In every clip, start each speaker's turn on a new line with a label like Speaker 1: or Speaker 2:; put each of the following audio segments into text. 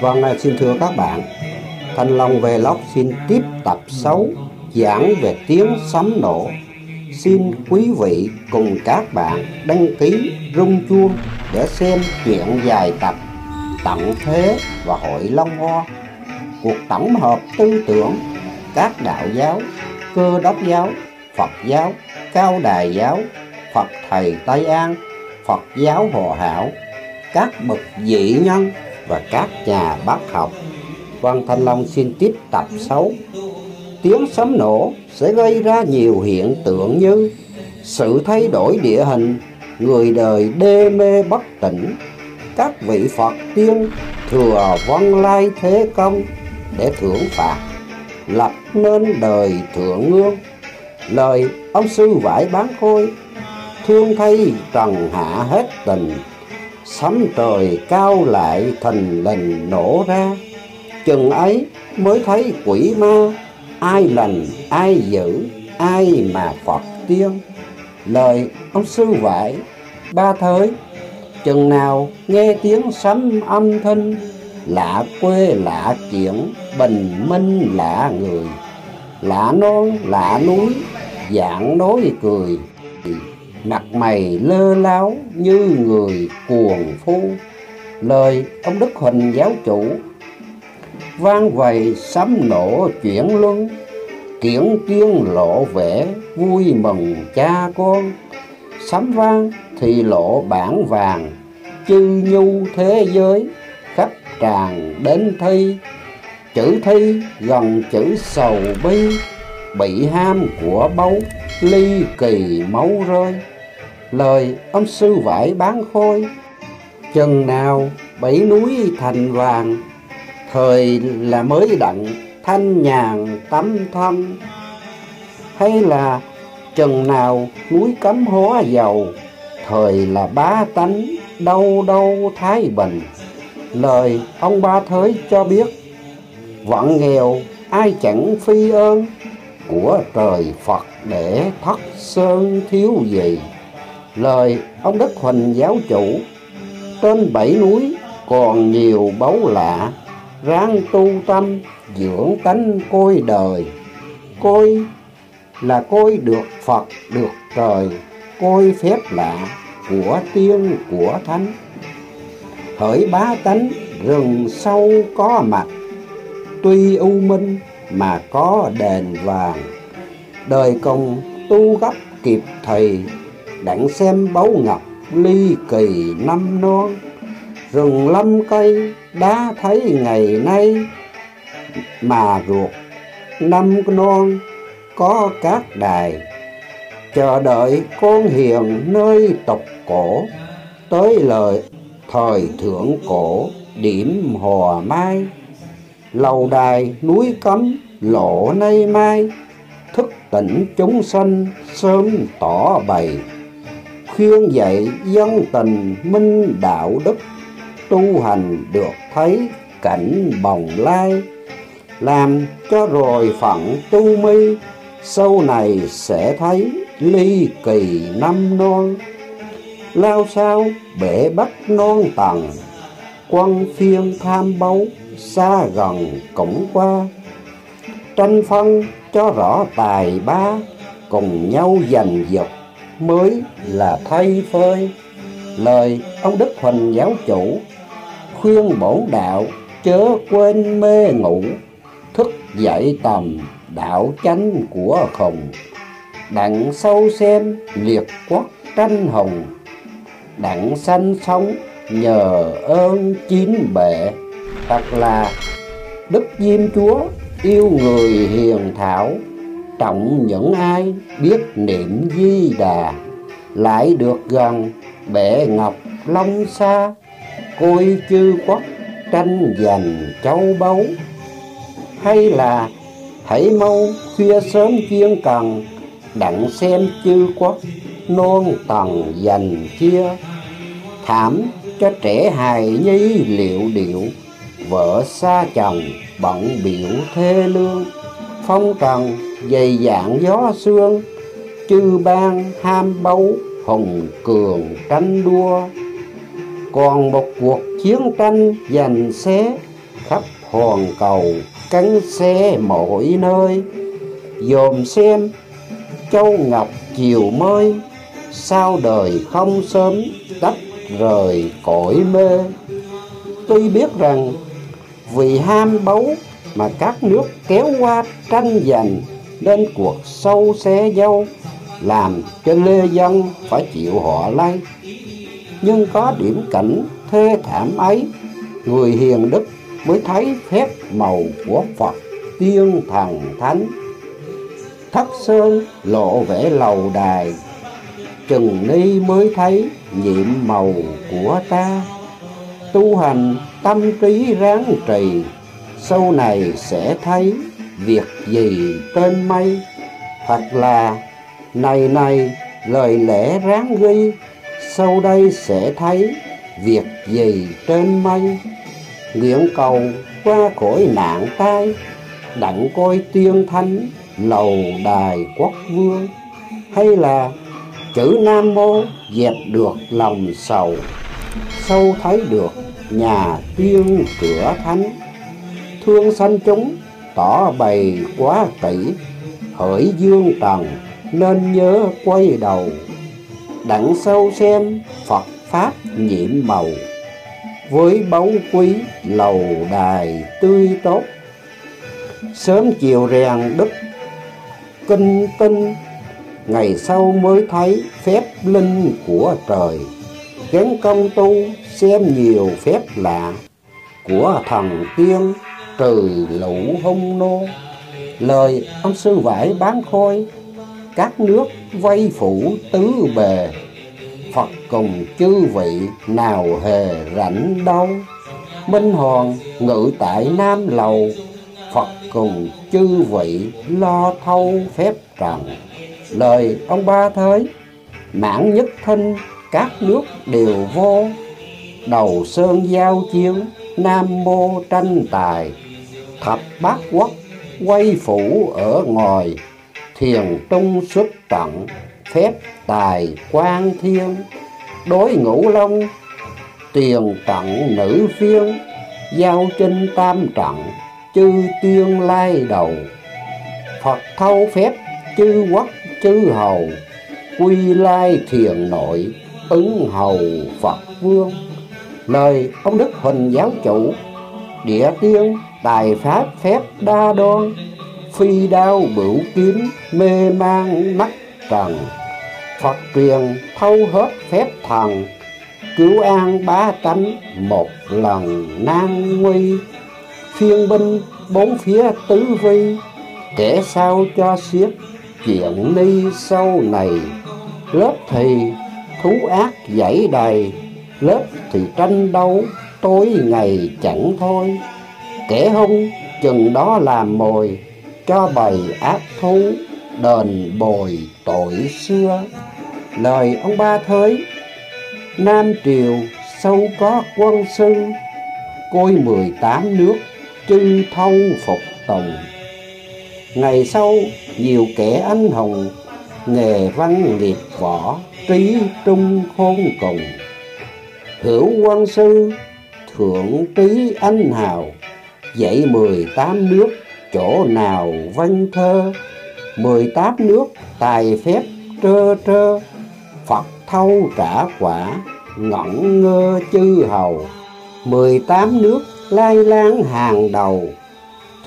Speaker 1: Vâng, xin thưa các bạn, Thanh Long Vlog xin tiếp tập 6 giảng về tiếng sấm nổ. Xin quý vị cùng các bạn đăng ký rung chuông để xem chuyện dài tập Tận Thế và Hội Long Ho, cuộc tổng hợp tư tưởng các đạo giáo, Cơ Đốc giáo, Phật giáo, Cao Đài giáo, Phật Thầy Tây An, Phật giáo Hòa Hảo, các bậc dị nhân và các nhà bác học. Vâng, Thanh Long xin tiếp tập 6. Tiếng sấm nổ sẽ gây ra nhiều hiện tượng như sự thay đổi địa hình, người đời đê mê bất tỉnh, các vị Phật tiên thừa vâng lai thế công để thưởng phạt, lập nên đời thượng ngương. Lời ông sư vải bán khôi, thương thay trần hạ hết tình, sấm trời cao lại thình lình nổ ra, chừng ấy mới thấy quỷ ma, ai lành ai dữ, ai mà Phật tiên. Lời ông sư vải ba thới, chừng nào nghe tiếng sấm âm thanh, lạ quê lạ chuyện, bình minh lạ người, lạ non lạ núi, dạng nói cười, mặt mày lơ láo như người cuồng phu. Lời ông Đức Huỳnh giáo chủ, vang vầy sấm nổ chuyển luân, kiển tiên lộ vẻ vui mừng cha con, sấm vang thì lộ bản vàng, chư nhu thế giới khắp tràn đến thi. Chữ thi gần chữ sầu bi, bị ham của báu ly kỳ máu rơi. Lời ông sư vải bán khôi, chừng nào bảy núi thành vàng, thời là mới đặng thanh nhàn tắm thâm, hay là chừng nào núi cấm hóa dầu, thời là bá tánh đâu đâu thái bình. Lời ông Ba Thới cho biết, vận nghèo ai chẳng phi ơn, của trời Phật để thất sơn thiếu gì. Lời ông Đức Huỳnh giáo chủ, trên bảy núi còn nhiều báu lạ, ráng tu tâm dưỡng tánh côi đời. Côi là côi được Phật được trời, côi phép lạ của tiên của thánh. Hỡi bá tánh rừng sâu có mặt, tuy u minh mà có đền vàng, đời công tu gấp kịp thầy, đặng xem báu ngọc ly kỳ năm non. Rừng lâm cây đã thấy ngày nay, mà ruột năm non có các đài, chờ đợi con hiền nơi tục cổ, tới lời thời thượng cổ điểm hò mai. Lầu đài núi cấm lộ nay mai, thức tỉnh chúng sanh sớm tỏ bày, khuyên dạy dân tình minh đạo đức, tu hành được thấy cảnh bồng lai. Làm cho rồi phận tu mi, sau này sẽ thấy ly kỳ năm non. Lao sao bể bắt non tầng, quân phiên tham báu xa gần cũng qua. Tranh phân cho rõ tài ba, cùng nhau giành giật mới là thay phơi. Lời ông Đức Huỳnh giáo chủ, khuyên bổn đạo chớ quên mê ngủ, thức dậy tầm đạo chánh của khùng, đặng sâu xem liệt quốc tranh hùng, đặng sanh sống nhờ ơn chín bệ. Thật là Đức Diêm Chúa yêu người hiền thảo, trọng những ai biết niệm Di Đà, lại được gần bệ ngọc long xa, côi chư quốc tranh giành châu báu. Hay là hãy mau khuya sớm chuyên cần, đặng xem chư quốc non tầng giành chia. Thảm cho trẻ hài nhi liệu điệu, vợ xa chồng bận biểu thê lương. Phong trần dày dạn gió sương, chư ban ham báu hùng cường tranh đua. Còn một cuộc chiến tranh giành xé, khắp hoàn cầu cắn xe mỗi nơi. Dòm xem châu ngọc chiều mới, sao đời không sớm tách rời cõi mê. Tuy biết rằng vì ham báu mà các nước kéo qua tranh giành, nên cuộc sâu xé dâu làm cho lê dân phải chịu họ lây. Nhưng có điểm cảnh thê thảm ấy, người hiền đức mới thấy phép màu của Phật tiên thần thánh. Thất sơn lộ vẻ lầu đài, chừng ni mới thấy nhiệm màu của ta. Tu hành tâm trí ráng trì, sau này sẽ thấy việc gì trên mây. Hoặc là này lời lẽ ráng ghi, sau đây sẽ thấy việc gì trên mây. Nguyện cầu qua khỏi nạn tai, đặng coi tiên thánh lầu đài quốc vương. Hay là chữ Nam Mô dẹp được lòng sầu, sâu thấy được nhà tiên cửa thánh. Thương sanh chúng tỏ bày quá kỹ, hỡi dương trần nên nhớ quay đầu. Đặng sâu xem Phật Pháp nhiệm màu, với báu quý lầu đài tươi tốt. Sớm chiều rèn đức kinh tinh, ngày sau mới thấy phép linh của trời. Gắng công tu xem nhiều phép lạ của thần tiên, trừ lũ hung nô. Lời ông sư vải bán khôi, các nước vây phủ tứ bề. Phật cùng chư vị nào hề rảnh đâu, Minh Hoàng ngự tại Nam Lầu. Phật cùng chư vị lo thâu phép trần. Lời ông Ba Thới mãn nhất thinh, các nước đều vô. Đầu sơn giao chiến, Nam Mô tranh tài. Thập bát quốc quay phủ ở ngoài, thiền trung xuất trận phép tài quan thiên. Đối Ngũ Long tiền trận nữ phiên, giao chinh tam trận chư tiên lai đầu. Phật thâu phép chư quốc chư hầu, quy lai thiền nội ứng hầu Phật vương. Lời ông Đức Huỳnh giáo chủ, địa tiên tài pháp phép đa đoan. Phi đao bửu kiếm mê man nắc trần, Phật truyền thâu hết phép thần. Cứu an bá tánh một lần nan nguy, phiên binh bốn phía tứ vi. Kẻ sao cho xiết chuyện ni sau này, lớp thì thú ác dãy đầy, lớp thì tranh đấu tối ngày chẳng thôi. Kẻ hung chừng đó làm mồi, cho bầy ác thú đền bồi tội xưa. Lời ông Ba Thới, Nam Triều sâu có quân sư, côi 18 nước chư thâu phục tùng. Ngày sau nhiều kẻ anh hùng, nghề văn liệt võ trí trung khôn cùng. Hữu quân sư thượng trí anh hào, dạy 18 nước chỗ nào văn thơ. 18 nước tài phép trơ trơ, Phật thâu trả quả ngẩn ngơ chư hầu. 18 nước lai lang hàng đầu,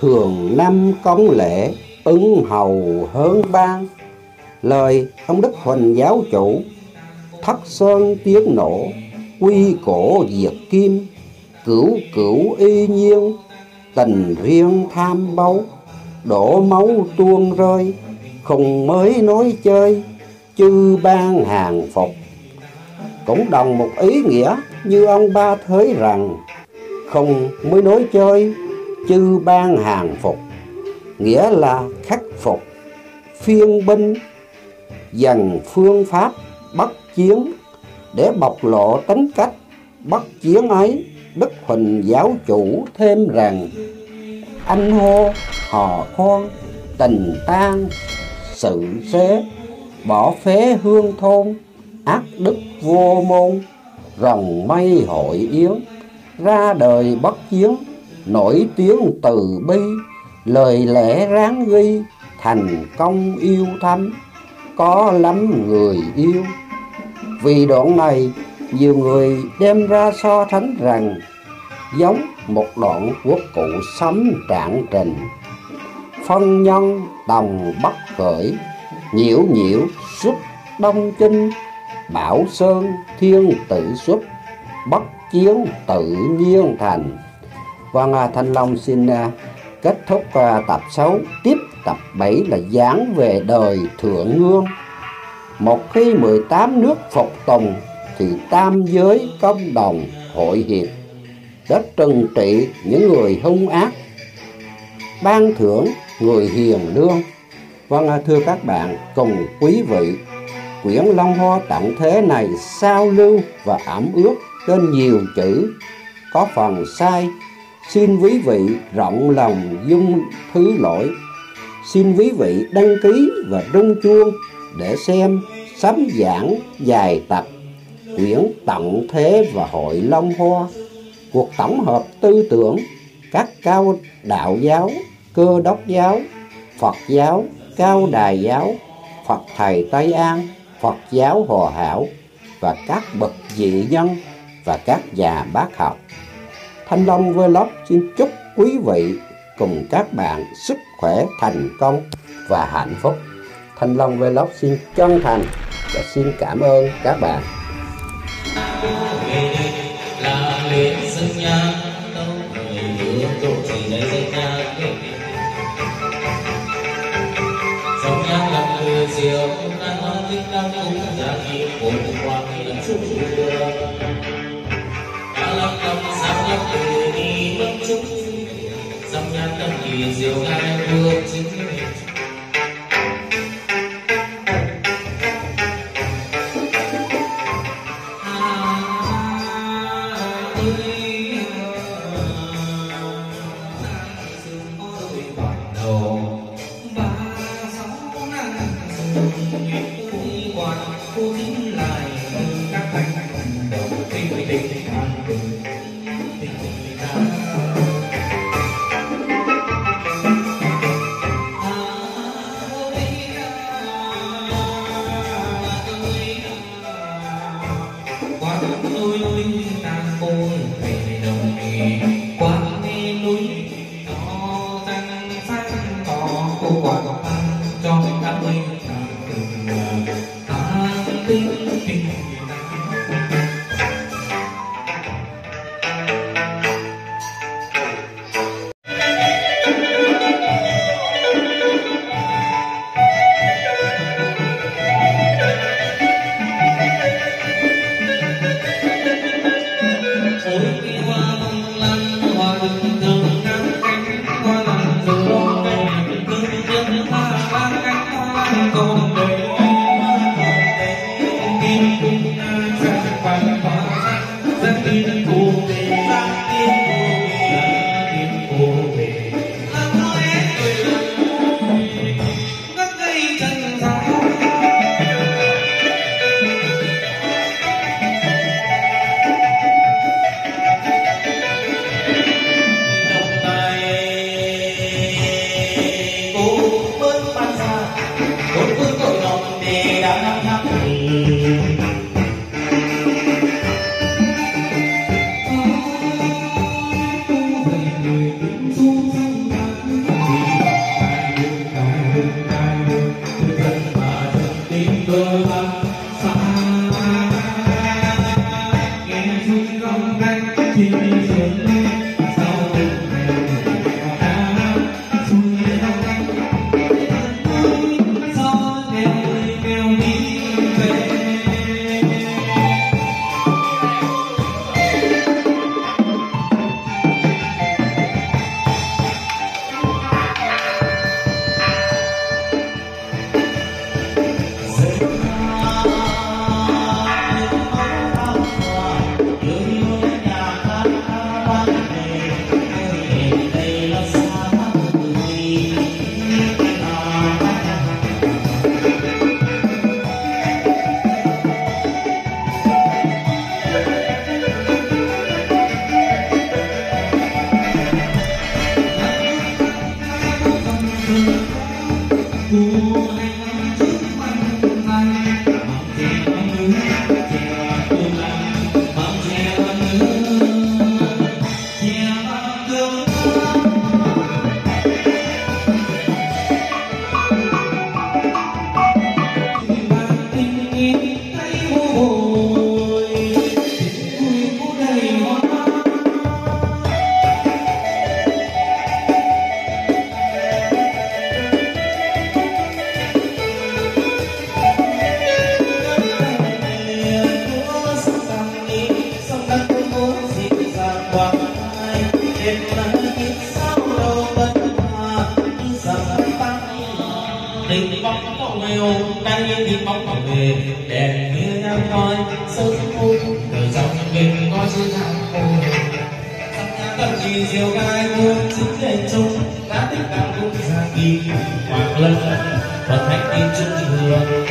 Speaker 1: thường năm cống lễ ứng hầu hơn ban. Lời ông Đức Huỳnh giáo chủ, thất sơn tiếng nổ quy cổ diệt kim. Cửu cửu y nhiên tình duyên tham báu, đổ máu tuôn rơi không mới nói chơi chư ban hàng phục. Cũng đồng một ý nghĩa như ông Ba Thới rằng không mới nói chơi chư ban hàng phục, nghĩa là khắc phục phiên binh, dần phương pháp bắt chiến. Để bộc lộ tính cách bắt chiến ấy, Đức Huỳnh giáo chủ thêm rằng: anh hô hò con tình tan sự xế, bỏ phế hương thôn ác đức vô môn. Rồng mây hội yến ra đời bất chiến, nổi tiếng từ bi, lời lẽ ráng ghi, thành công yêu thăm, có lắm người yêu. Vì đoạn này, nhiều người đem ra so sánh rằng giống một đoạn quốc cụ sấm trạng trình. Phân nhân đồng bất khởi, nhiễu nhiễu xuất đông chinh, bảo sơn thiên tự xuất, bất chiến tự nhiên thành. Vâng, Thanh Long xin kết thúc tập 6, tiếp tập 7 là giảng về đời Thượng Ngương. Một khi 18 nước phục tùng thì tam giới công đồng hội hiệp đã trừng trị những người hung ác, ban thưởng người hiền lương. Vâng, thưa các bạn cùng quý vị, quyển Long Hoa tận thế này sao lưu và ẩm ướt trên nhiều chữ, có phần sai, xin quý vị rộng lòng dung thứ lỗi. Xin quý vị đăng ký và rung chuông để xem sấm giảng dài tập quyển Tận Thế và Hội Long Hoa, cuộc tổng hợp tư tưởng các cao đạo giáo, Cơ Đốc giáo, Phật giáo, Cao Đài giáo, Phật Thầy Tây An, Phật giáo Hòa Hảo và các bậc dị nhân và các nhà bác học. Thanh Long Vlog xin chúc quý vị cùng các bạn sức khỏe, thành công và hạnh phúc. Thanh Long Vlog xin chân thành và xin cảm ơn các bạn.
Speaker 2: Tình bóng cậu nghèo cay tình bóng cậu về đèn như đang coi sớm phút đời trong mình có chữ thang khô trong nhà tận gì diều gai muôn chính lên chung đã tình cảm cũng ra kỳ hoặc lần vận hành tin chung hương.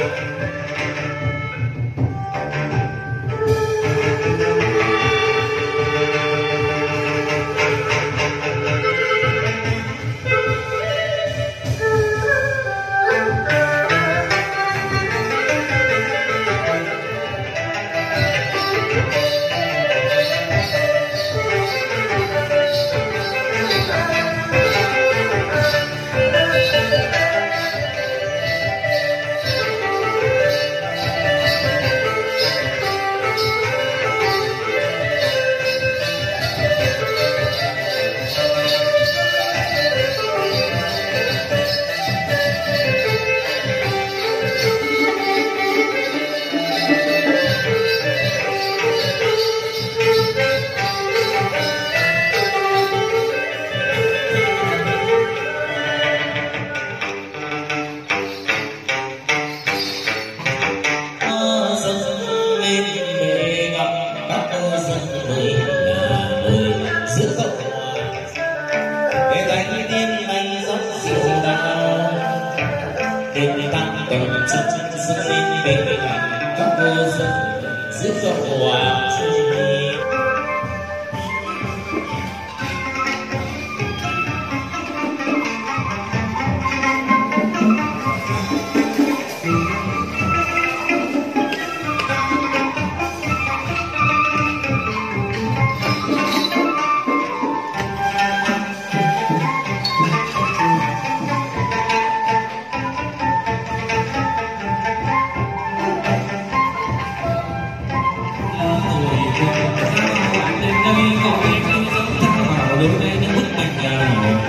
Speaker 2: Đến đây cậu em giống thao vào đến đây những bức ảnh